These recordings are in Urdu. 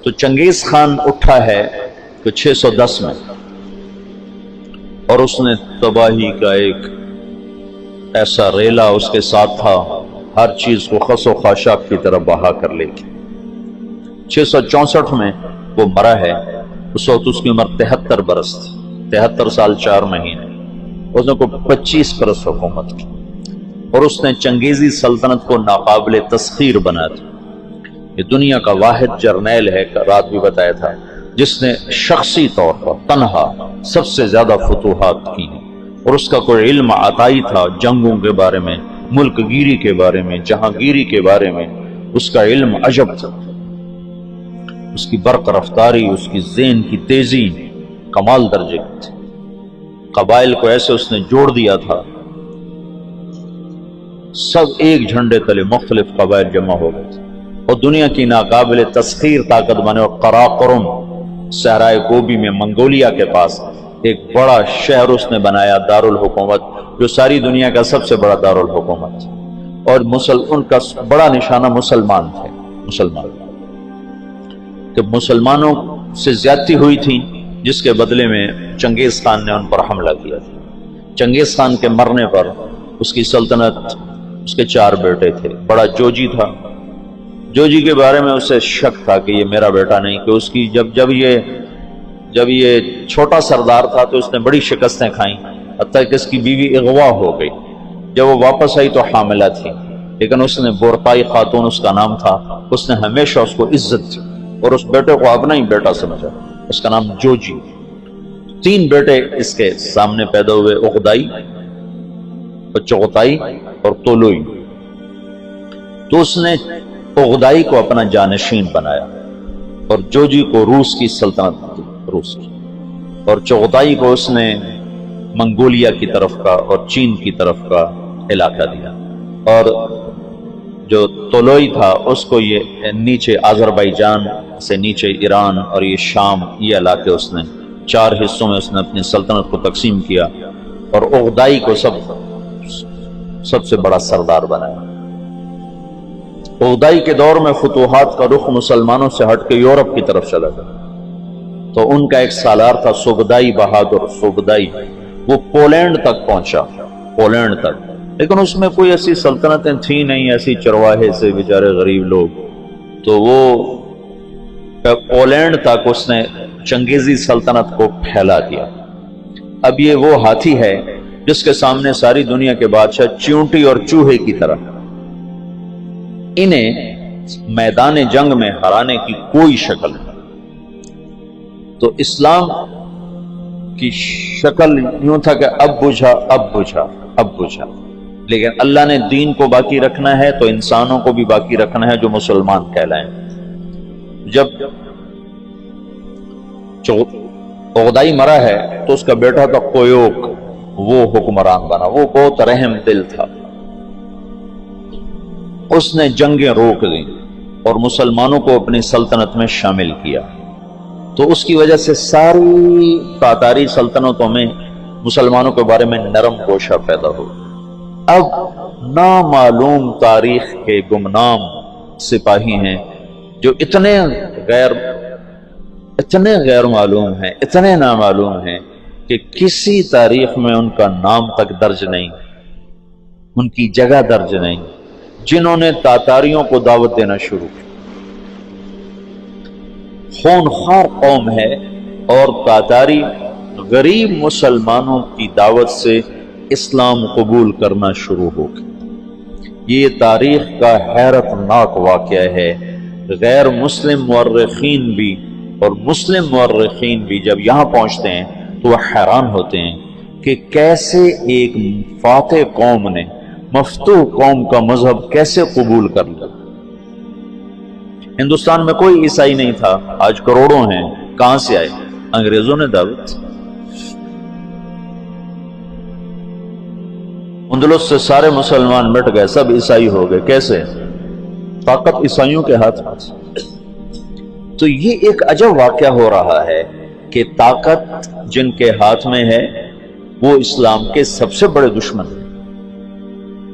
تو چنگیز خان اٹھا ہے کہ 610 میں، اور اس نے تباہی کا ایک ایسا ریلا اس کے ساتھ تھا، ہر چیز کو خس و خاشاک کی طرف بہا کر لے گی۔ 664 میں وہ مرا ہے، اس وقت اس کی عمر 73 برس تھی، 73 سال 4 مہینے۔ اس نے کوئی 25 برس حکومت کی، اور اس نے چنگیزی سلطنت کو ناقابل تسخیر بنا دیا۔ یہ دنیا کا واحد جرنیل ہے، رات بھی بتایا تھا، جس نے شخصی طور پر تنہا سب سے زیادہ فتوحات کی ہیں، اور اس کا کوئی علم عطائی تھا جنگوں کے بارے میں، ملک گیری کے بارے میں، جہاں گیری کے بارے میں اس کا علم عجب تھا۔ اس کی برق رفتاری، اس کی ذہن کی تیزی کمال درجے کی تھی۔ قبائل کو ایسے اس نے جوڑ دیا تھا، سب ایک جھنڈے تلے مختلف قبائل جمع ہو گئے تھے، اور دنیا کی ناقابل تسخیر طاقت بنے۔ اور قراقرم صحرائے گوبی میں منگولیا کے پاس ایک بڑا شہر اس نے بنایا، دارالحکومت، جو ساری دنیا کا سب سے بڑا دارالحکومت تھا، اور ان کا بڑا نشانہ مسلمان تھے۔ کہ مسلمانوں سے زیادتی ہوئی تھی، جس کے بدلے میں چنگیز خان نے ان پر حملہ کیا تھا۔ چنگیز خان کے مرنے پر اس کی سلطنت، اس کے 4 بیٹے تھے۔ بڑا جوجی تھا، جوجی کے بارے میں اسے شک تھا کہ یہ میرا بیٹا نہیں، کہ اس کی جب یہ چھوٹا سردار تھا تو اس نے بڑی شکستیں کھائیں، حتیٰ کہ اس کی بیوی اغوا ہو گئی۔ جب وہ واپس آئی تو حاملہ تھی، لیکن اس نے بورتائی خاتون اس کا نام تھا، اس نے ہمیشہ اس کو عزت دی اور اس بیٹے کو اپنا ہی بیٹا سمجھا، اس کا نام جوجی۔ 3 بیٹے اس کے سامنے پیدا ہوئے، اغدائی، چغتائی اور طولوئی۔ تو اس نے اغدائی کو اپنا جانشین بنایا، اور جوجی کو روس کی سلطنت دی، روس کی، اور چغتائی کو اس نے منگولیا کی طرف کا اور چین کی طرف کا علاقہ دیا، اور جو طولوئی تھا اس کو یہ نیچے آذربائیجان سے نیچے ایران اور یہ شام، یہ علاقے اس نے 4 حصوں میں اس نے اپنی سلطنت کو تقسیم کیا، اور اغدائی کو سب سے بڑا سردار بنایا۔ اغدائی کے دور میں فتوحات کا رخ مسلمانوں سے ہٹ کے یورپ کی طرف چلا گیا، تو ان کا ایک سالار تھا سوگدائی بہادر، سوگدائی، وہ پولینڈ تک پہنچا، پولینڈ تک، لیکن اس میں کوئی ایسی سلطنتیں تھیں نہیں، ایسی چرواہے سے بیچارے غریب لوگ، تو وہ پولینڈ تک اس نے چنگیزی سلطنت کو پھیلا دیا۔ اب یہ وہ ہاتھی ہے جس کے سامنے ساری دنیا کے بادشاہ چیونٹی اور چوہے کی طرح، انہیں میدان جنگ میں ہرانے کی کوئی شکل نہیں۔ تو اسلام کی شکل یوں تھا کہ اب بجھا، لیکن اللہ نے دین کو باقی رکھنا ہے تو انسانوں کو بھی باقی رکھنا ہے جو مسلمان کہلائیں۔ جب اغدائی مرا ہے تو اس کا بیٹا تھا کویوک، وہ حکمران بنا، وہ بہت رحم دل تھا، اس نے جنگیں روک دیں اور مسلمانوں کو اپنی سلطنت میں شامل کیا، تو اس کی وجہ سے ساری تاتاری سلطنتوں میں مسلمانوں کے بارے میں نرم گوشہ پیدا ہو۔ اب نامعلوم تاریخ کے گمنام سپاہی ہیں جو اتنے غیر معلوم ہیں، اتنے نامعلوم ہیں کہ کسی تاریخ میں ان کا نام تک درج نہیں، ان کی جگہ درج نہیں، جنہوں نے تاتاریوں کو دعوت دینا شروع کی۔ خونخوار قوم ہے، اور تاتاری غریب مسلمانوں کی دعوت سے اسلام قبول کرنا شروع ہو گئی۔ یہ تاریخ کا حیرت ناک واقعہ ہے۔ غیر مسلم مورخین بھی اور مسلم مورخین بھی جب یہاں پہنچتے ہیں تو وہ حیران ہوتے ہیں کہ کیسے ایک فاتح قوم نے مفتوح قوم کا مذہب کیسے قبول کر لیا۔ ہندوستان میں کوئی عیسائی نہیں تھا، آج کروڑوں ہیں، کہاں سے آئے؟ انگریزوں نے دعوت۔ اندلس سے سارے مسلمان مٹ گئے، سب عیسائی ہو گئے، کیسے؟ طاقت عیسائیوں کے ہاتھ میں۔ تو یہ ایک عجب واقعہ ہو رہا ہے کہ طاقت جن کے ہاتھ میں ہے وہ اسلام کے سب سے بڑے دشمن ہیں،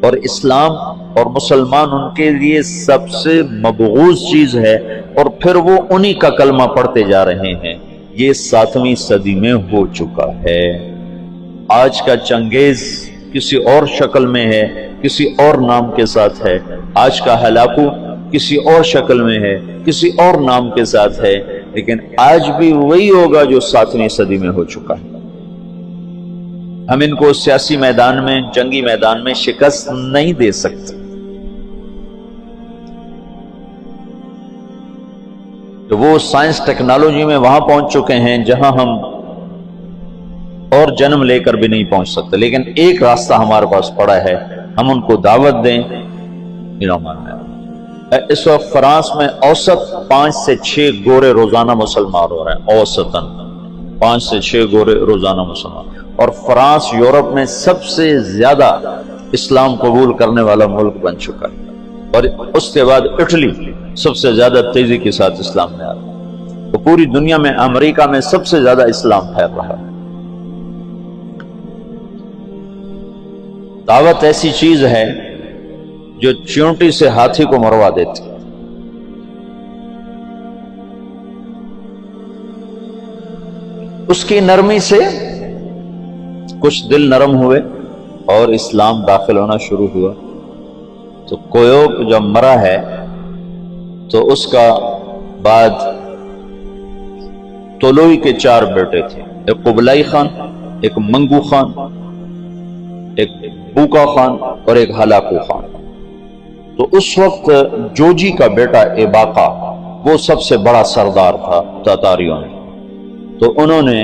اور اسلام اور مسلمان ان کے لیے سب سے مبغوض چیز ہے، اور پھر وہ انہی کا کلمہ پڑھتے جا رہے ہیں۔ یہ 7ویں صدی میں ہو چکا ہے۔ آج کا چنگیز کسی اور شکل میں ہے، کسی اور نام کے ساتھ ہے۔ آج کا ہلاکو کسی اور شکل میں ہے، کسی اور نام کے ساتھ ہے، لیکن آج بھی وہی ہوگا جو 7ویں صدی میں ہو چکا ہے۔ ہم ان کو سیاسی میدان میں، جنگی میدان میں شکست نہیں دے سکتے۔ تو وہ سائنس ٹیکنالوجی میں وہاں پہنچ چکے ہیں جہاں ہم اور جنم لے کر بھی نہیں پہنچ سکتے، لیکن ایک راستہ ہمارے پاس پڑا ہے، ہم ان کو دعوت دیں۔ اس وقت فرانس میں اوسط 5 سے 6 گورے روزانہ مسلمان ہو رہے ہیں، اوسطاً 5 سے 6 گورے روزانہ مسلمان، اور فرانس یورپ میں سب سے زیادہ اسلام قبول کرنے والا ملک بن چکا ہے، اور اس کے بعد اٹلی سب سے زیادہ تیزی کے ساتھ اسلام میں آ رہا ہے، تو پوری دنیا میں امریکہ میں سب سے زیادہ اسلام پھیل رہا ہے۔ دعوت ایسی چیز ہے جو چیونٹی سے ہاتھی کو مروا دیتی۔ اس کی نرمی سے کچھ دل نرم ہوئے اور اسلام داخل ہونا شروع ہوا۔ تو کویوک جب مرا ہے تو اس کا بعد طولوئی کے 4 بیٹے تھے، ایک قبلائی خان، ایک منگو خان، ایک بوکا خان اور ایک ہلاکو خان۔ تو اس وقت جوجی کا بیٹا ایباقا وہ سب سے بڑا سردار تھا تاتاریوں میں، تو انہوں نے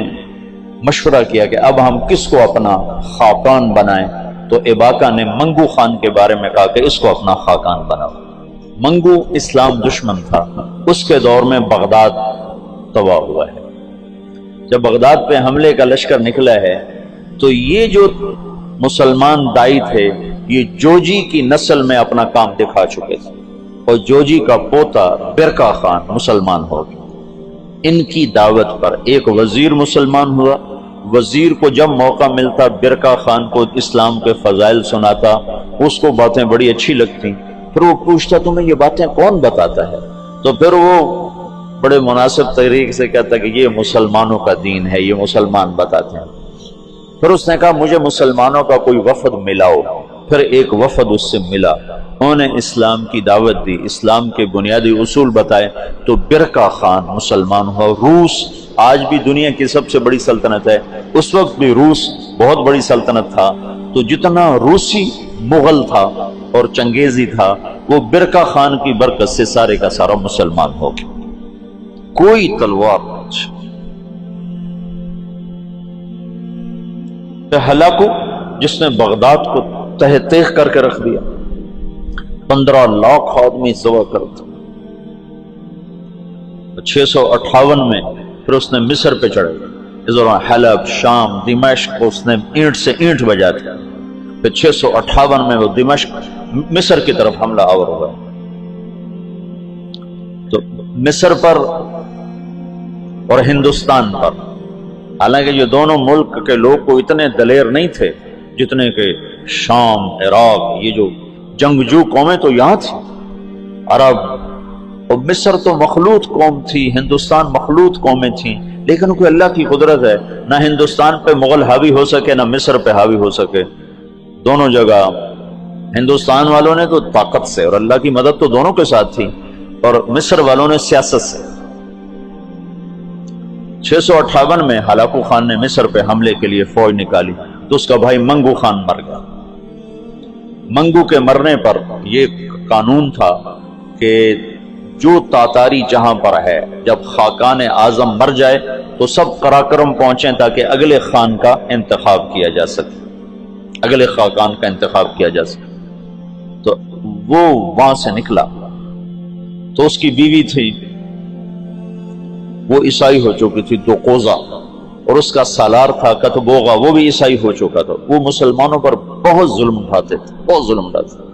مشورہ کیا کہ اب ہم کس کو اپنا خاقان بنائیں، تو ایباقا نے منگو خان کے بارے میں کہا کہ اس کو اپنا خاقان بناؤ۔ منگو اسلام دشمن تھا، اس کے دور میں بغداد تباہ ہوا ہے۔ جب بغداد پہ حملے کا لشکر نکلا ہے تو یہ جو مسلمان دائی تھے یہ جوجی کی نسل میں اپنا کام دکھا چکے تھے، اور جوجی کا پوتا برکا خان مسلمان ہو گیا۔ ان کی دعوت پر ایک وزیر مسلمان ہوا، وزیر کو جب موقع ملتا برکا خان کو اسلام کے فضائل سناتا، اس کو باتیں بڑی اچھی لگتی، پھر وہ پوچھتا تمہیں یہ باتیں کون بتاتا ہے، تو پھر وہ بڑے مناسب طریقے سے کہتا کہ یہ مسلمانوں کا دین ہے، یہ مسلمان بتاتے ہیں۔ پھر اس نے کہا مجھے مسلمانوں کا کوئی وفد ملاؤ، پھر ایک وفد اس سے ملا، انہوں نے اسلام کی دعوت دی، اسلام کے بنیادی اصول بتائے، تو برکا خان مسلمان ہوا۔ روس آج بھی دنیا کی سب سے بڑی سلطنت ہے، اس وقت بھی روس بہت بڑی سلطنت تھا، تو جتنا روسی مغل تھا اور چنگیزی تھا وہ برکا خان کی برکت سے سارے کا سارا مسلمان ہو گیا۔ کوئی تلوار نہیں۔ ہلاکو جس نے بغداد کو تہ تیغ کر کے رکھ دیا، 15 لاکھ آدمی ذبح کر دیا۔ 658 میں پھر اس نے مصر پہ چڑھے، اس دوران حلب، شام، دمشق کو اس نے اینٹ سے اینٹ بجا دیا۔ پھر 658 میں وہ دمشق مصر کی طرف حملہ آور ہوا۔ تو مصر پر اور ہندوستان پر، حالانکہ یہ دونوں ملک کے لوگ کو اتنے دلیر نہیں تھے جتنے کہ شام، عراق، یہ جو جنگجو قومیں تو یہاں تھی، عرب اور مصر تو مخلوط قوم تھی، ہندوستان مخلوط قومیں تھیں، لیکن کوئی اللہ کی قدرت ہے، نہ ہندوستان پہ مغل حاوی ہو سکے نہ مصر پہ حاوی ہو سکے۔ دونوں جگہ ہندوستان والوں نے تو طاقت سے، اور اللہ کی مدد تو دونوں کے ساتھ تھی، اور مصر والوں نے سیاست سے۔ 658 میں ہلاکو خان نے مصر پہ حملے کے لیے فوج نکالی تو اس کا بھائی منگو خان مر گیا۔ منگو کے مرنے پر یہ قانون تھا کہ جو تاتاری جہاں پر ہے، جب خاقان اعظم مر جائے تو سب قراقرم پہنچیں تاکہ اگلے خان کا انتخاب کیا جا سکے، اگلے خاقان کا انتخاب کیا جا سکے۔ تو وہ وہاں سے نکلا، تو اس کی بیوی تھی وہ عیسائی ہو چکی تھی دوقوزہ، اور اس کا سالار تھا کتبوغا، وہ بھی عیسائی ہو چکا تھا۔ وہ مسلمانوں پر بہت ظلم اٹھاتے تھے، بہت ظلم اٹھاتے تھے۔